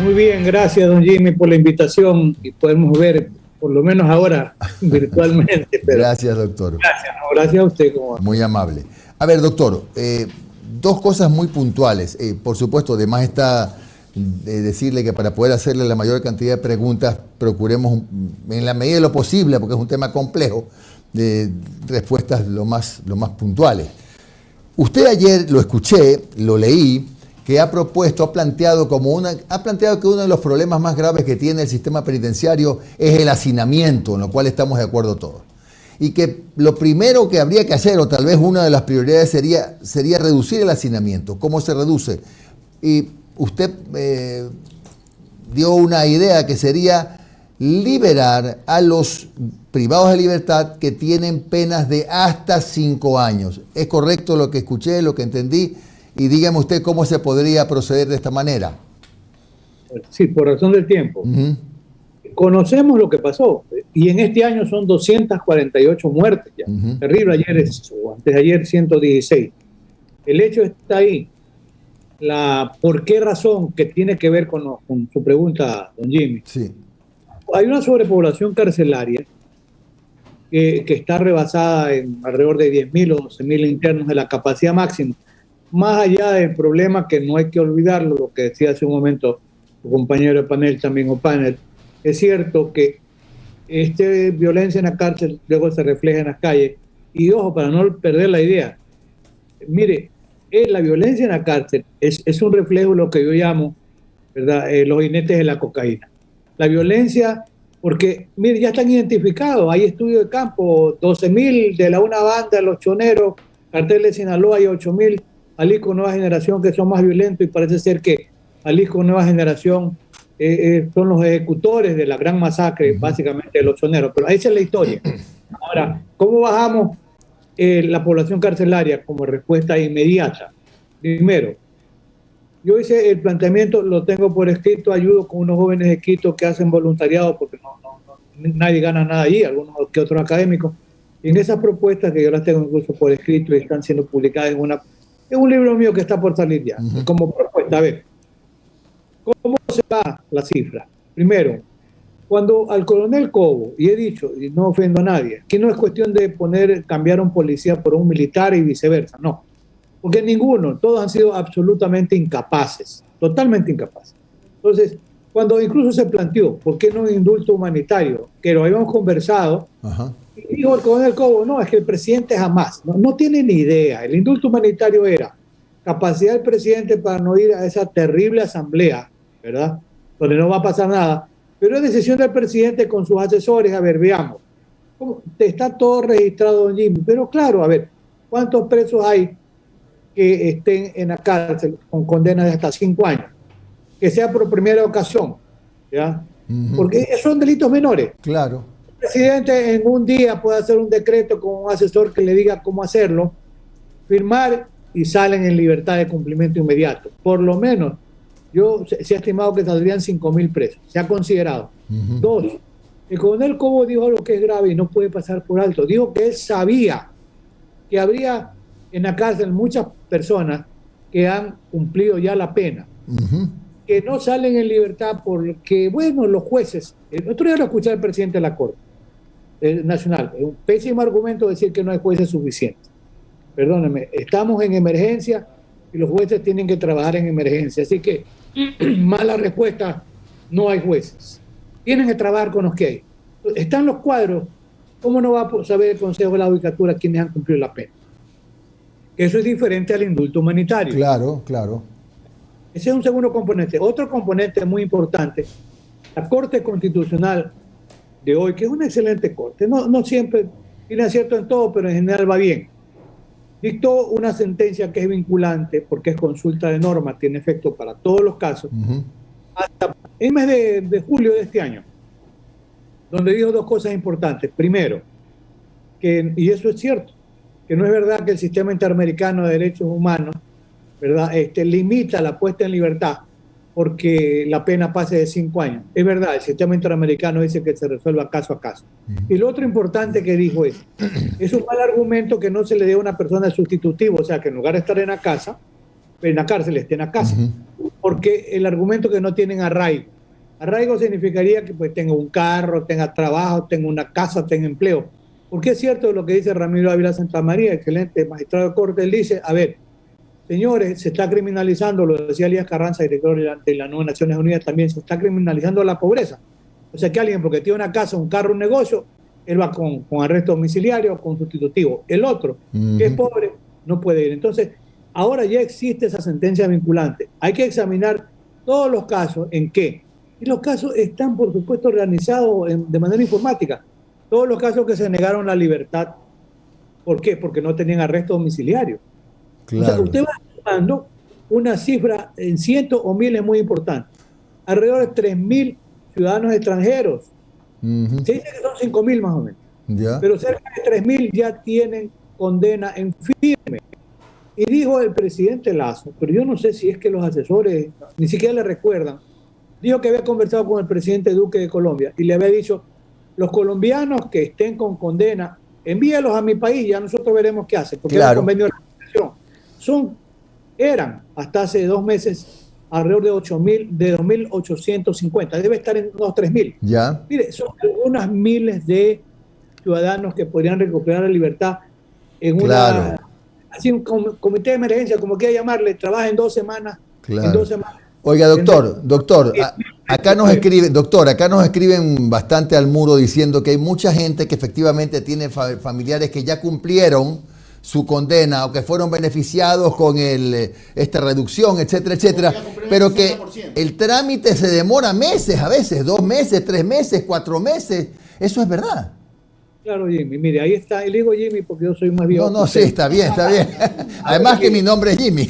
Muy bien, gracias, don Jimmy, por la invitación y podemos ver, por lo menos ahora, virtualmente. Pero Gracias, doctor. gracias, no, gracias a usted. Muy amable. A ver, doctor, dos cosas muy puntuales. Por supuesto, además está decirle que para poder hacerle la mayor cantidad de preguntas, procuremos, en la medida de lo posible, porque es un tema complejo, de respuestas lo más puntuales. Usted ayer lo escuché, lo leí, que ha planteado que uno de los problemas más graves que tiene el sistema penitenciario es el hacinamiento, en lo cual estamos de acuerdo todos. Y que lo primero que habría que hacer, o tal vez una de las prioridades sería reducir el hacinamiento. ¿Cómo se reduce? Y usted dio una idea que sería liberar a los privados de libertad que tienen penas de hasta 5 años. ¿Es correcto lo que escuché, lo que entendí? Y dígame usted cómo se podría proceder de esta manera. Sí, por razón del tiempo. Conocemos lo que pasó y en este año son 248 muertes ya. Terrible, ayer o antes de ayer 116. El hecho está ahí. ¿Por qué razón? Que tiene que ver con su pregunta, don Jimmy. Sí. Hay una sobrepoblación carcelaria que está rebasada en alrededor de 10.000 o 11.000 internos de la capacidad máxima. Más allá del problema, que no hay que olvidarlo, lo que decía hace un momento su compañero de panel también, o panel, es cierto que violencia en la cárcel luego se refleja en las calles. Y ojo, para no perder la idea, mire, la violencia en la cárcel es un reflejo de lo que yo llamo, ¿verdad?, los jinetes de la cocaína. La violencia, porque, mire, ya están identificados, hay estudios de campo, 12.000 de una banda, los choneros, cartel de Sinaloa, hay 8.000, Jalisco Nueva Generación, que son más violentos, y parece ser que Jalisco Nueva Generación son los ejecutores de la gran masacre, básicamente de los choneros. Pero esa es la historia. Ahora, ¿cómo bajamos la población carcelaria como respuesta inmediata? Primero, yo hice el planteamiento, lo tengo por escrito, ayudo con unos jóvenes de Quito que hacen voluntariado, porque nadie gana nada allí, algunos que otros académicos. Y en esas propuestas, que yo las tengo incluso por escrito y están siendo publicadas en un libro mío que está por salir ya, como propuesta. A ver, ¿cómo se da la cifra? Primero, cuando al coronel Cobo, y he dicho, y no ofendo a nadie, que no es cuestión de cambiar a un policía por un militar y viceversa, no. Porque todos han sido absolutamente incapaces, totalmente incapaces. Entonces, cuando incluso se planteó, ¿por qué no un indulto humanitario? Que lo habíamos conversado, y dijo el coronel Cobo, no, es que el presidente jamás, no tiene ni idea. El indulto humanitario era capacidad del presidente para no ir a esa terrible asamblea, ¿verdad?, donde no va a pasar nada, pero es decisión del presidente con sus asesores. A ver, veamos, está todo registrado, don Jimmy, pero claro, a ver, ¿cuántos presos hay que estén en la cárcel con condenas de hasta 5 años? Que sea por primera ocasión, ¿ya? Porque son delitos menores. Claro. El presidente en un día puede hacer un decreto con un asesor que le diga cómo hacerlo, firmar y salen en libertad de cumplimiento inmediato. Por lo menos, se ha estimado que saldrían 5.000 presos. Se ha considerado. Dos, el coronel Cobo dijo lo que es grave y no puede pasar por alto. Dijo que él sabía que habría en la cárcel muchas personas que han cumplido ya la pena, que no salen en libertad porque, bueno, los jueces, el otro día lo escuché al presidente de la Corte Nacional, es un pésimo argumento decir que no hay jueces suficientes. Perdónenme, estamos en emergencia y los jueces tienen que trabajar en emergencia, así que mala respuesta, no hay jueces. Tienen que trabajar con los que hay. Están los cuadros, ¿cómo no va a saber el Consejo de la Judicatura quiénes han cumplido la pena? Eso es diferente al indulto humanitario. Claro, claro. Ese es un segundo componente. Otro componente muy importante, la Corte Constitucional de hoy, que es una excelente corte, no siempre tiene acierto en todo, pero en general va bien, dictó una sentencia que es vinculante, porque es consulta de norma, tiene efecto para todos los casos, hasta el mes de julio de este año, donde dijo dos cosas importantes. Primero, y eso es cierto, que no es verdad que el sistema interamericano de derechos humanos, ¿verdad?, limita la puesta en libertad porque la pena pase de 5 años. Es verdad, el sistema interamericano dice que se resuelva caso a caso. Y lo otro importante que dijo es un mal argumento que no se le dé a una persona el sustitutivo, o sea, que en lugar de estar en la cárcel, esté en la casa. porque el argumento que no tienen arraigo. Arraigo significaría que pues tenga un carro, tenga trabajo, tenga una casa, tenga empleo. Porque es cierto lo que dice Ramiro Ávila Santamaría, excelente magistrado de corte. Él dice, a ver, señores, se está criminalizando, lo decía Elías Carranza, director de las nuevas Naciones Unidas, también se está criminalizando la pobreza. O sea que alguien, porque tiene una casa, un carro, un negocio, él va con arresto domiciliario, con sustitutivo. El otro, que es pobre, no puede ir. Entonces, ahora ya existe esa sentencia vinculante. Hay que examinar todos los casos en qué. Y los casos están, por supuesto, organizados de manera informática. Todos los casos que se negaron la libertad. ¿Por qué? Porque no tenían arresto domiciliario. Claro. O sea, usted va dando una cifra en cientos o miles muy importante. Alrededor de 3.000 ciudadanos extranjeros. Se dice que son 5.000 más o menos. Ya. Pero cerca de 3.000 ya tienen condena en firme. Y dijo el presidente Lasso, pero yo no sé si es que los asesores ni siquiera le recuerdan, dijo que había conversado con el presidente Duque de Colombia y le había dicho, los colombianos que estén con condena, envíelos a mi país, ya nosotros veremos qué hacen, porque claro. era convenio de la Asociación. Eran hasta hace 2 meses alrededor de 2.850, debe estar en unos 3.000. Ya. Mire, son algunas miles de ciudadanos que podrían recuperar la libertad en una, así un comité de emergencia, como quiera llamarle, trabaja en 2 semanas. Claro. En 2 semanas. Oiga, doctor, acá nos escriben bastante al muro diciendo que hay mucha gente que efectivamente tiene familiares que ya cumplieron su condena o que fueron beneficiados con esta reducción, etcétera, etcétera, pero que el trámite se demora meses a veces, 2 meses, 3 meses, 4 meses. ¿Eso es verdad? Claro, Jimmy, mire, ahí está, y le digo Jimmy porque yo soy más viejo. No, sí, está bien. Además que mi nombre es Jimmy.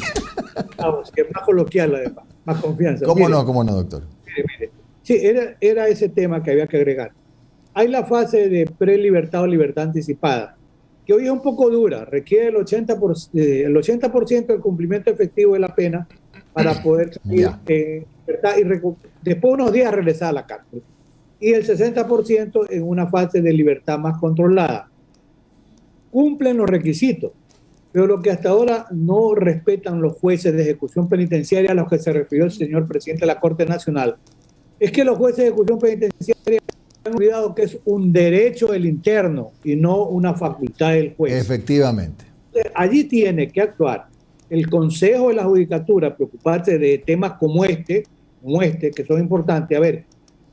Vamos, que es más coloquial además, más confianza. ¿Cómo no, doctor? Mire. Sí, era ese tema que había que agregar. Hay la fase de prelibertad o libertad anticipada, que hoy es un poco dura, requiere el 80% del cumplimiento efectivo de la pena para poder salir en libertad y después de unos días regresar a la cárcel. Y el 60% en una fase de libertad más controlada. Cumplen los requisitos, pero lo que hasta ahora no respetan los jueces de ejecución penitenciaria a los que se refirió el señor presidente de la Corte Nacional, es que los jueces de ejecución penitenciaria han olvidado que es un derecho del interno y no una facultad del juez. Efectivamente. Allí tiene que actuar el Consejo de la Judicatura, preocuparse de temas como este, que son importantes. A ver,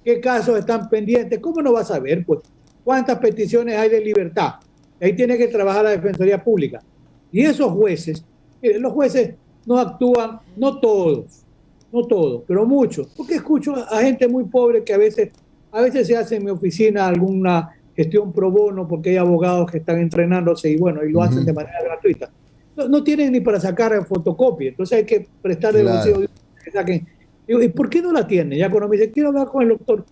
¿qué casos están pendientes? ¿Cómo no va a saber? Pues, ¿cuántas peticiones hay de libertad? Ahí tiene que trabajar la Defensoría Pública. Y esos jueces, miren, los jueces no actúan, no todos, pero muchos. Porque escucho a gente muy pobre que a veces se hace en mi oficina alguna gestión pro bono porque hay abogados que están entrenándose y bueno, y lo hacen de manera gratuita. No tienen ni para sacar fotocopia, entonces hay que prestarle el bolsillo que saquen. Digo, ¿y por qué no la tiene? Ya cuando me dice, quiero hablar con el doctor,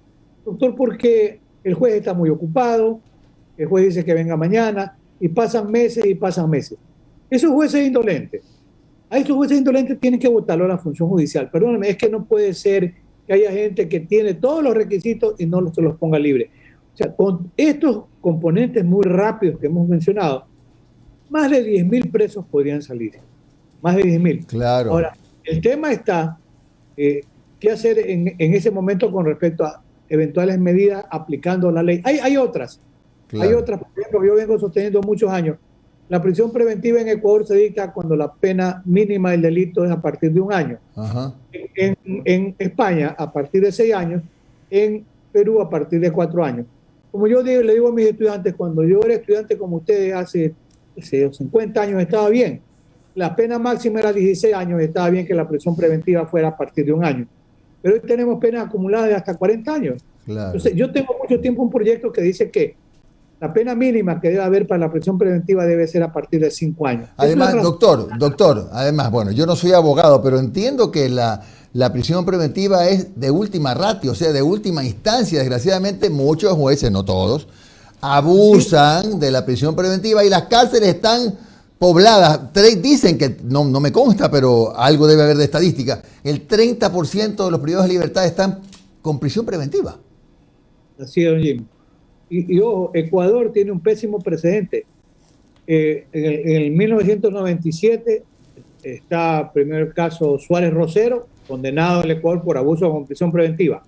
porque el juez está muy ocupado, el juez dice que venga mañana, y pasan meses y pasan meses. Esos jueces indolentes, a estos jueces indolentes tienen que votarlo a la función judicial. Perdóname, es que no puede ser que haya gente que tiene todos los requisitos y no se los ponga libre. O sea, con estos componentes muy rápidos que hemos mencionado, más de 10.000 presos podrían salir. Más de 10.000. Claro. Ahora, el tema está, ¿qué hacer en ese momento con respecto a eventuales medidas aplicando la ley? Hay otras. Claro. Hay otras, por ejemplo, que yo vengo sosteniendo muchos años. La prisión preventiva en Ecuador se dicta cuando la pena mínima del delito es a partir de 1 año. Ajá. En España, a partir de 6 años. En Perú, a partir de 4 años. Como yo le digo a mis estudiantes, cuando yo era estudiante como ustedes hace 50 años, estaba bien. La pena máxima era 16 años, estaba bien que la prisión preventiva fuera a partir de 1 año. Pero hoy tenemos penas acumuladas de hasta 40 años. Claro. Entonces, yo tengo mucho tiempo un proyecto que dice que la pena mínima que debe haber para la prisión preventiva debe ser a partir de 5 años. Además, doctor, además, bueno, yo no soy abogado, pero entiendo que la prisión preventiva es de última ratio, o sea, de última instancia. Desgraciadamente, muchos jueces, no todos, abusan de la prisión preventiva y las cárceles están pobladas. Dicen que, no me consta, pero algo debe haber de estadística, el 30% de los privados de libertad están con prisión preventiva. Así es, don Jim. Y ojo, Ecuador tiene un pésimo precedente. En el 1997 está primero el caso Suárez Rosero, condenado en el Ecuador por abuso con prisión preventiva.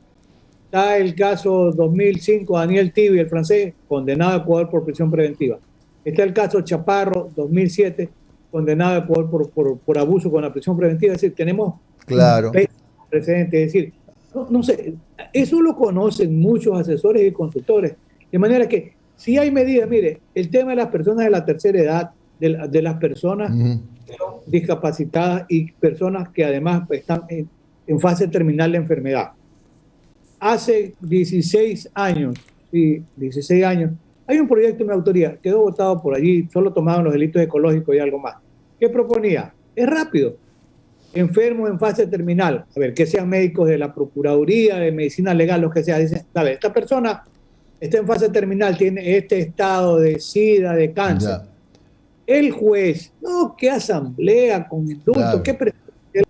Está el caso 2005, Daniel Tibi, el francés, condenado a Ecuador por prisión preventiva. Está el caso Chaparro, 2007, condenado a Ecuador por abuso con la prisión preventiva. Es decir, tenemos claro. precedentes. Es decir, no sé, eso lo conocen muchos asesores y consultores. De manera que si hay medidas, mire, el tema de las personas de la tercera edad, de las personas que son discapacitadas y personas que además están en fase terminal de enfermedad. Hace 16 años, hay un proyecto de mi autoría, quedó votado por allí, solo tomaban los delitos ecológicos y algo más. ¿Qué proponía? Es rápido. Enfermos en fase terminal, a ver, que sean médicos de la Procuraduría, de Medicina Legal, los que sea, dicen, a ver, esta persona está en fase terminal, tiene este estado de SIDA, de cáncer. Ya. El juez, no, qué asamblea con indulto, claro. Qué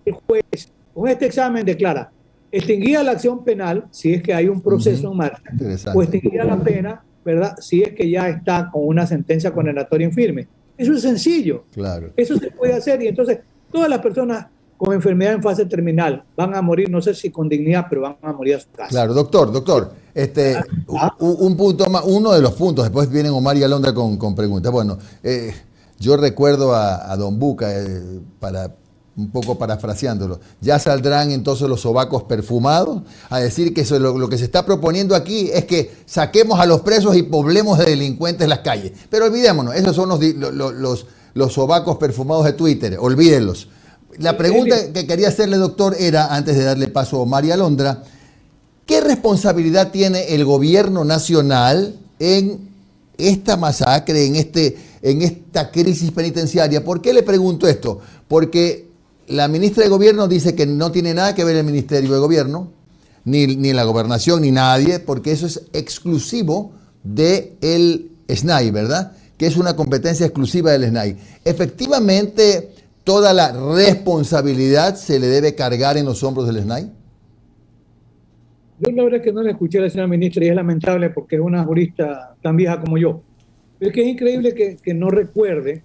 el juez, con este examen declara, extinguía la acción penal, si es que hay un proceso en marcha, o extinguía la pena, ¿verdad? Si es que ya está con una sentencia condenatoria en firme. Eso es sencillo. Claro. Eso se puede hacer y entonces todas las personas con enfermedad en fase terminal van a morir, no sé si con dignidad, pero van a morir a su casa. Claro, doctor, un punto más, uno de los puntos, después vienen Omar y Alondra con preguntas. Bueno, yo recuerdo a Don Buca, un poco parafraseándolo, ya saldrán entonces los sobacos perfumados a decir que eso, lo que se está proponiendo aquí es que saquemos a los presos y poblemos de delincuentes las calles. Pero olvidémonos, esos son los sobacos perfumados de Twitter, olvídenlos. La pregunta que quería hacerle, doctor, era, antes de darle paso a Omar y Alondra, ¿qué responsabilidad tiene el gobierno nacional en esta masacre, en esta crisis penitenciaria? ¿Por qué le pregunto esto? Porque la ministra de Gobierno dice que no tiene nada que ver el Ministerio de Gobierno, ni la Gobernación, ni nadie, porque eso es exclusivo del SNAI, ¿verdad? Que es una competencia exclusiva del SNAI. Efectivamente, ¿toda la responsabilidad se le debe cargar en los hombros del SNAI? Yo la verdad es que no la escuché a la señora ministra y es lamentable porque es una jurista tan vieja como yo. Pero es que es increíble que no recuerde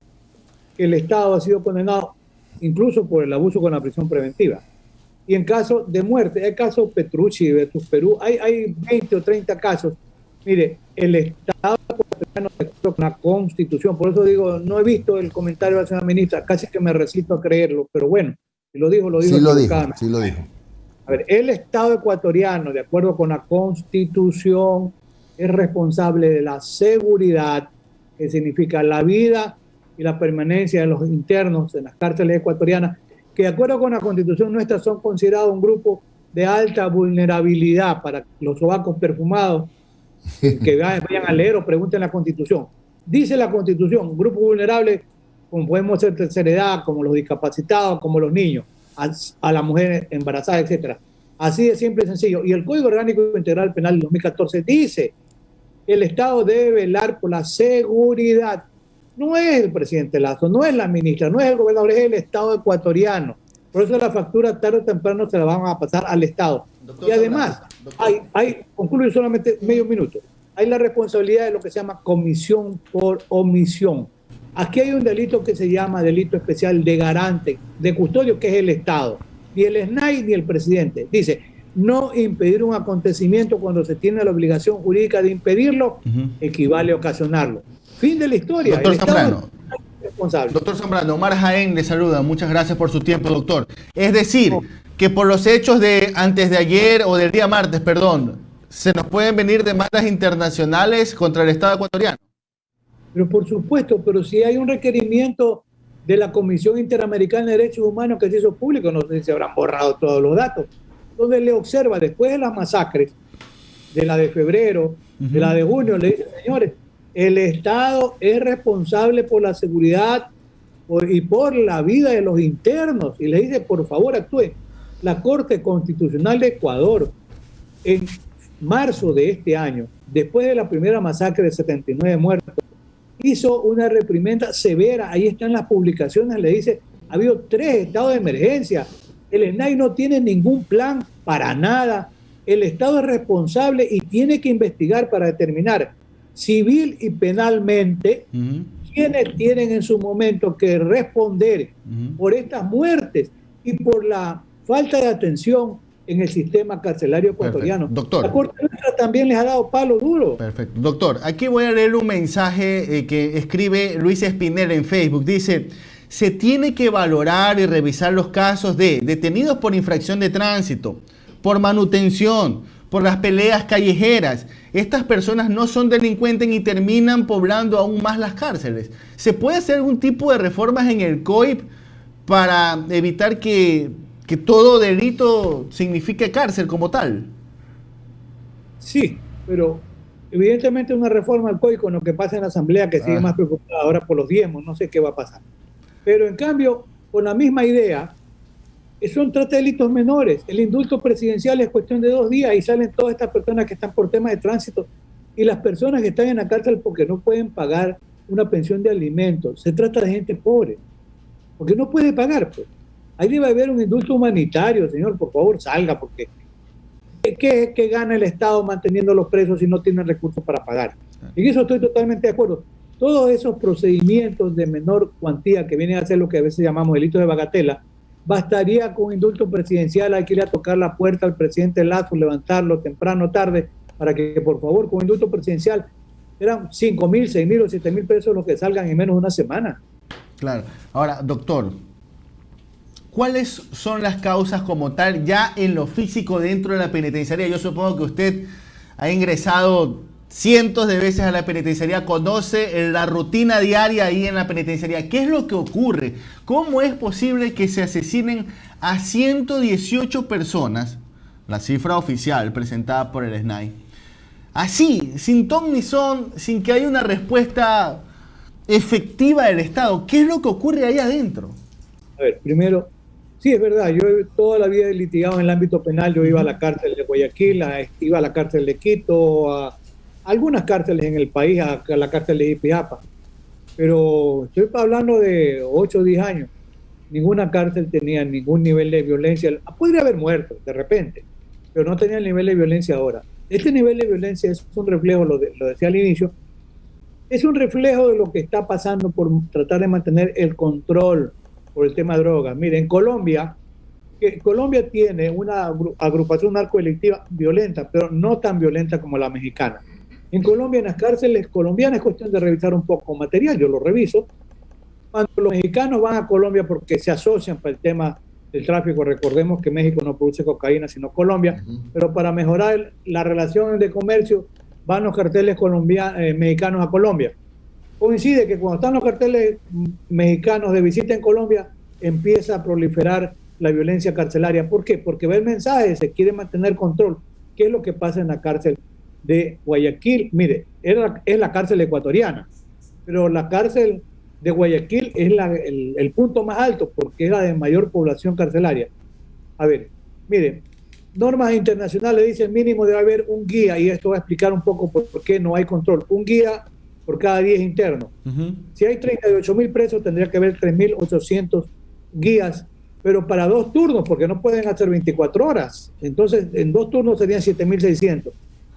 que el Estado ha sido condenado incluso por el abuso con la prisión preventiva. Y en caso de muerte, hay casos Petrucci versus Perú, hay 20 o 30 casos. Mire, el Estado ecuatoriano con la Constitución, por eso digo, no he visto el comentario de la señora ministra, casi que me resisto a creerlo, pero bueno, si lo dijo, lo dijo. Sí lo dijo. A ver, el Estado ecuatoriano, de acuerdo con la Constitución, es responsable de la seguridad, que significa la vida y la permanencia de los internos en las cárceles ecuatorianas, que de acuerdo con la Constitución nuestra son considerados un grupo de alta vulnerabilidad para los sobacos perfumados, que vayan a leer o pregunten la Constitución. Dice la Constitución, un grupo vulnerable, como podemos ser tercera edad, como los discapacitados, como los niños, a la mujer embarazada, etc. Así de simple y sencillo. Y el Código Orgánico Integral Penal del 2014 dice que el Estado debe velar por la seguridad. No es el presidente Lazo, no es la ministra, no es el gobernador, es el Estado ecuatoriano. Por eso la factura tarde o temprano se la van a pasar al Estado. Doctor, y además, concluyo solamente medio minuto, hay la responsabilidad de lo que se llama comisión por omisión. Aquí hay un delito que se llama delito especial de garante, de custodio, que es el Estado. Ni el SNAI ni el presidente. Dice, no impedir un acontecimiento cuando se tiene la obligación jurídica de impedirlo, equivale a ocasionarlo. Fin de la historia. Doctor Zambrano, doctor Zambrano, Omar Jaén le saluda. Muchas gracias por su tiempo, doctor. Es decir, que por los hechos de antes de ayer o del día martes, perdón, se nos pueden venir demandas internacionales contra el Estado ecuatoriano. Pero por supuesto, pero si hay un requerimiento de la Comisión Interamericana de Derechos Humanos que se hizo público, no sé si se habrán borrado todos los datos, donde le observa después de las masacres, de la de febrero, de la de junio, le dice, señores, el Estado es responsable por la seguridad y por la vida de los internos. Y le dice, por favor, actúe. La Corte Constitucional de Ecuador, en marzo de este año, después de la primera masacre de 79 muertos, hizo una reprimenda severa. Ahí están las publicaciones. Le dice, ha habido 3 estados de emergencia. El SNAI no tiene ningún plan para nada. El Estado es responsable y tiene que investigar para determinar civil y penalmente quienes tienen en su momento que responder por estas muertes y por la falta de atención en el sistema carcelario ecuatoriano. Perfecto. Doctor. La Corte Nuestra también les ha dado palo duro. Perfecto. Doctor, aquí voy a leer un mensaje que escribe Luis Espinel en Facebook. Dice: se tiene que valorar y revisar los casos de detenidos por infracción de tránsito, por manutención, por las peleas callejeras. Estas personas no son delincuentes y terminan poblando aún más las cárceles. ¿Se puede hacer algún tipo de reformas en el COIP para evitar que todo delito signifique cárcel como tal? Sí, pero evidentemente una reforma al COIP con lo que pasa en la Asamblea, que sigue más preocupada ahora por los diezmos, no sé qué va a pasar. Pero en cambio, con la misma idea, son trata de delitos menores. El indulto presidencial es cuestión de 2 días y salen todas estas personas que están por temas de tránsito y las personas que están en la cárcel porque no pueden pagar una pensión de alimentos. Se trata de gente pobre, porque no puede pagar, pues. Ahí debe haber un indulto humanitario, señor, por favor, salga, porque ¿qué gana el Estado manteniendo a los presos si no tienen recursos para pagar? En eso estoy totalmente de acuerdo. Todos esos procedimientos de menor cuantía que vienen a ser lo que a veces llamamos delitos de bagatela, bastaría con indulto presidencial. Hay que ir a tocar la puerta al presidente Lazo, levantarlo temprano o tarde, para que por favor con indulto presidencial eran 5.000, 6.000 o 7.000 pesos los que salgan en menos de una semana. Claro. Ahora, doctor, ¿cuáles son las causas como tal ya en lo físico dentro de la penitenciaría? Yo supongo que usted ha ingresado cientos de veces a la penitenciaría, conoce la rutina diaria ahí en la penitenciaría. ¿Qué es lo que ocurre? ¿Cómo es posible que se asesinen a 118 personas, la cifra oficial presentada por el SNAI? Así, sin ton ni son, sin que haya una respuesta efectiva del Estado. ¿Qué es lo que ocurre ahí adentro? A ver, primero, sí, es verdad, yo toda la vida he litigado en el ámbito penal. Yo iba a la cárcel de Guayaquil, iba a la cárcel de Quito, a algunas cárceles en el país, a la cárcel de Ipiapa, pero estoy hablando de 8 o 10 años. Ninguna cárcel tenía ningún nivel de violencia. Podría haber muerto de repente, pero no tenía el nivel de violencia ahora. Este nivel de violencia es un reflejo, lo decía al inicio, es un reflejo de lo que está pasando por tratar de mantener el control por el tema de drogas. Miren, Colombia tiene una agrupación narcodelictiva violenta, pero no tan violenta como la mexicana. En Colombia, en las cárceles colombianas, es cuestión de revisar un poco material, yo lo reviso. Cuando los mexicanos van a Colombia porque se asocian para el tema del tráfico, recordemos que México no produce cocaína, sino Colombia, pero para mejorar la relación de comercio van los carteles mexicanos a Colombia. Coincide que cuando están los carteles mexicanos de visita en Colombia, empieza a proliferar la violencia carcelaria. ¿Por qué? Porque ve el mensaje, se quiere mantener control. ¿Qué es lo que pasa en la cárcel de Guayaquil? Mire, es la cárcel ecuatoriana, pero la cárcel de Guayaquil es el punto más alto porque es la de mayor población carcelaria. A ver, mire, normas internacionales dicen mínimo debe haber un guía, y esto va a explicar un poco por qué no hay control. Un guía por cada 10 internos. Si hay 38.000 presos, tendría que haber 3.800 guías, pero para 2 turnos, porque no pueden hacer 24 horas. Entonces, en 2 turnos serían 7.600.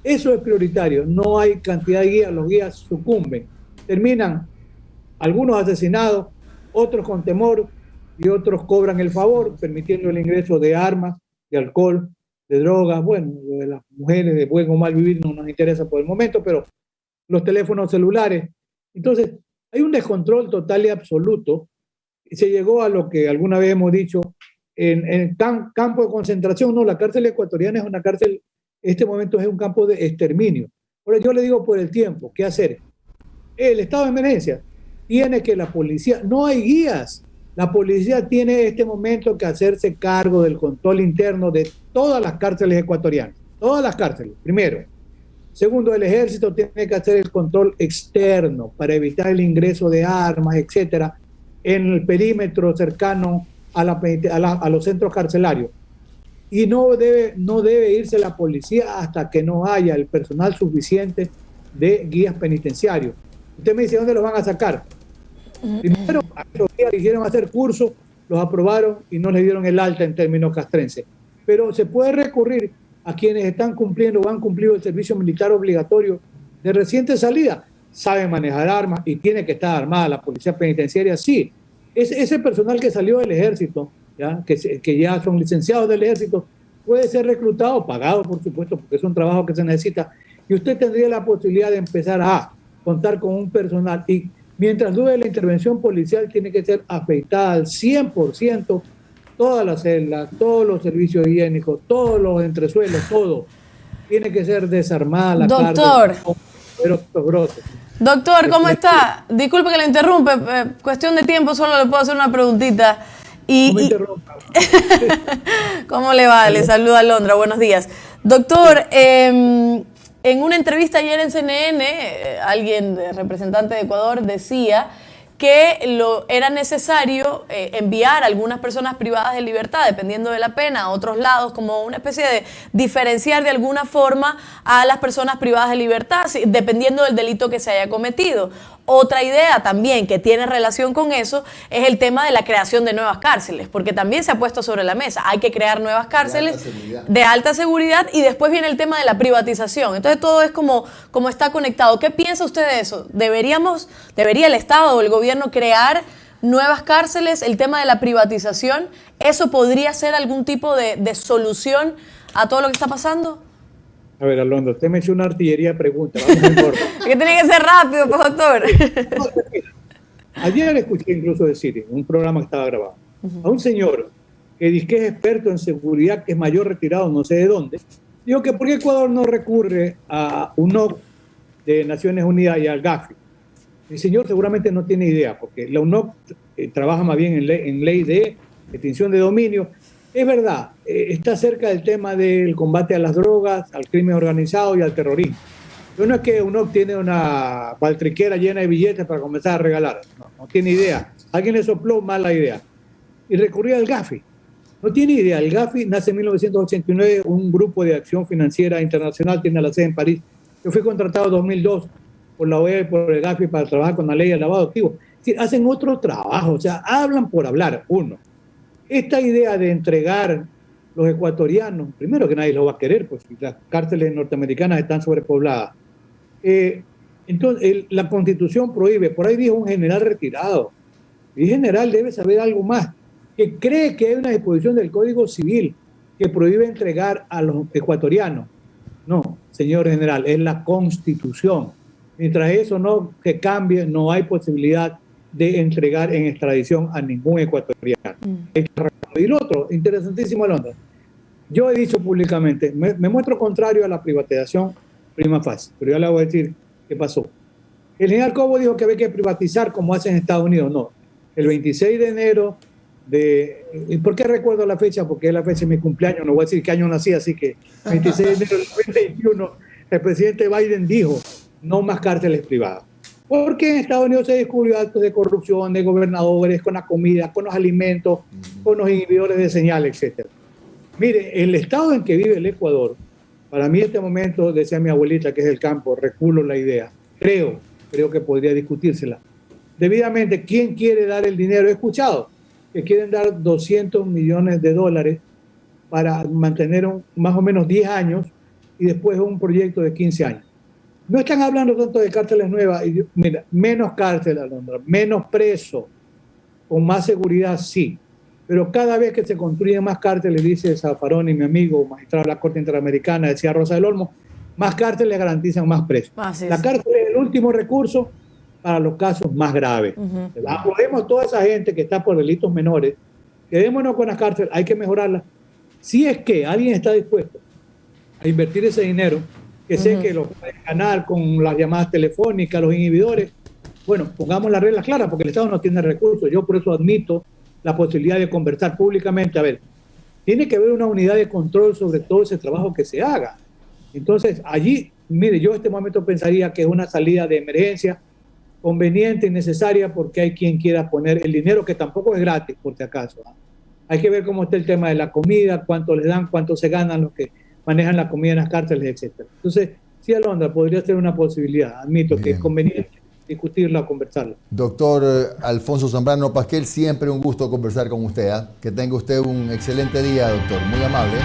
Eso es prioritario. No hay cantidad de guías, los guías sucumben. Terminan algunos asesinados, otros con temor y otros cobran el favor, permitiendo el ingreso de armas, de alcohol, de drogas. Bueno, de las mujeres, de buen o mal vivir no nos interesa por el momento, pero los teléfonos celulares. Entonces, hay un descontrol total y absoluto. Se llegó a lo que alguna vez hemos dicho, en campo de concentración. No, la cárcel ecuatoriana es una cárcel, en este momento es un campo de exterminio. Ahora yo le digo por el tiempo, ¿qué hacer? El estado de emergencia tiene que la policía, no hay guías, la policía tiene en este momento que hacerse cargo del control interno de todas las cárceles ecuatorianas, todas las cárceles, primero. Segundo, el ejército tiene que hacer el control externo para evitar el ingreso de armas, etcétera, en el perímetro cercano a los centros carcelarios. Y no debe irse la policía hasta que no haya el personal suficiente de guías penitenciarios. Usted me dice, ¿dónde los van a sacar? Primero, a esos guías quisieron hacer cursos, los aprobaron y no les dieron el alta en términos castrenses. Pero se puede recurrir a quienes están cumpliendo o han cumplido el servicio militar obligatorio de reciente salida. Saben manejar armas y tiene que estar armada la policía penitenciaria. Sí, ese personal que salió del ejército, ¿ya? Que ya son licenciados del ejército, puede ser reclutado, pagado por supuesto, porque es un trabajo que se necesita, y usted tendría la posibilidad de empezar a contar con un personal, y mientras dure la intervención policial tiene que ser afeitada al 100%, todas las celdas, todos los servicios higiénicos, todos los entresuelos, todo. Tiene que ser desarmada la Doctor. Brotes. Doctor, ¿cómo está? Disculpe que le interrumpe, cuestión de tiempo, solo le puedo hacer una preguntita. No me interrumpa. ¿Cómo le va? Le saluda Alondra, buenos días. Doctor, en una entrevista ayer en CNN, alguien representante de Ecuador decía que era necesario enviar a algunas personas privadas de libertad, dependiendo de la pena, a otros lados, como una especie de diferenciar de alguna forma a las personas privadas de libertad, dependiendo del delito que se haya cometido. Otra idea también que tiene relación con eso es el tema de la creación de nuevas cárceles, porque también se ha puesto sobre la mesa. Hay que crear nuevas cárceles de alta seguridad y después viene el tema de la privatización. Entonces todo es como está conectado. ¿Qué piensa usted de eso? ¿Debería el Estado o el gobierno crear nuevas cárceles? El tema de la privatización, ¿eso podría ser algún tipo de solución a todo lo que está pasando? A ver, Alondra, usted me hizo una artillería de preguntas. Vamos a corto. Es que tiene que ser rápido, pues, doctor. Ayer escuché incluso decir, en un programa que estaba grabado, a un señor que dice que es experto en seguridad, que es mayor retirado no sé de dónde, dijo que por qué Ecuador no recurre a UNOC de Naciones Unidas y al GAFI. El señor seguramente no tiene idea, porque la UNOC trabaja más bien en ley de extinción de dominio. Es verdad, está cerca del tema del combate a las drogas, al crimen organizado y al terrorismo. Pero no es que uno tiene una baltriquera llena de billetes para comenzar a regalar. No tiene idea. Alguien le sopló mal la idea. Y recurrió al GAFI. No tiene idea. El GAFI nace en 1989, un grupo de acción financiera internacional, tiene la sede en París. Yo fui contratado en 2002 por la OEA y por el GAFI para trabajar con la ley de lavado de activos. Es decir, hacen otro trabajo. O sea, hablan por hablar, uno. Esta idea de entregar los ecuatorianos, primero que nadie lo va a querer, pues las cárceles norteamericanas están sobrepobladas. Entonces, la Constitución prohíbe, por ahí dijo un general retirado, y el general debe saber algo más, que cree que hay una disposición del Código Civil que prohíbe entregar a los ecuatorianos. No, señor general, es la Constitución. Mientras eso no se cambie, no hay posibilidad de entregar en extradición a ningún ecuatoriano. Y lo otro, interesantísimo, Alondra. Yo he dicho públicamente, me muestro contrario a la privatización prima facie, pero ya le voy a decir qué pasó. El general Cobo dijo que había que privatizar como hacen en Estados Unidos. No, el 26 de enero ¿y por qué recuerdo la fecha? Porque es la fecha de mi cumpleaños, no voy a decir qué año nací, así que 26 de enero del 2021, el presidente Biden dijo, no más cárceles privadas. Porque en Estados Unidos se descubrió actos de corrupción de gobernadores con la comida, con los alimentos, con los inhibidores de señal, etc. Mire, el estado en que vive el Ecuador, para mí en este momento, decía mi abuelita, que es del campo, reculo la idea, creo que podría discutírsela. Debidamente, ¿quién quiere dar el dinero? He escuchado que quieren dar $200 millones para mantener más o menos 10 años y después un proyecto de 15 años. No están hablando tanto de cárceles nuevas. Mira, menos cárceles, Alondra, menos presos, con más seguridad, sí. Pero cada vez que se construyen más cárceles, dice Zaffaroni, mi amigo, magistrado de la Corte Interamericana, decía Rosa del Olmo, más cárceles garantizan más presos. La cárcel es el último recurso para los casos más graves. Acordemos toda esa gente que está por delitos menores, quedémonos con las cárceles, hay que mejorarlas. Si es que alguien está dispuesto a invertir ese dinero, que sé que lo pueden ganar con las llamadas telefónicas, los inhibidores, bueno, pongamos las reglas claras, porque el Estado no tiene recursos. Yo por eso admito la posibilidad de conversar públicamente. A ver, tiene que haber una unidad de control sobre todo ese trabajo que se haga. Entonces, allí, mire, yo en este momento pensaría que es una salida de emergencia conveniente y necesaria, porque hay quien quiera poner el dinero, que tampoco es gratis, por si acaso. Hay que ver cómo está el tema de la comida, cuánto les dan, cuánto se ganan los que manejan la comida en las cárceles, etc. Entonces, sí, Alondra, podría ser una posibilidad. Admito que es conveniente discutirla o conversarla. Doctor Alfonso Zambrano Pasquel, siempre un gusto conversar con usted. Que tenga usted un excelente día, doctor. Muy amable.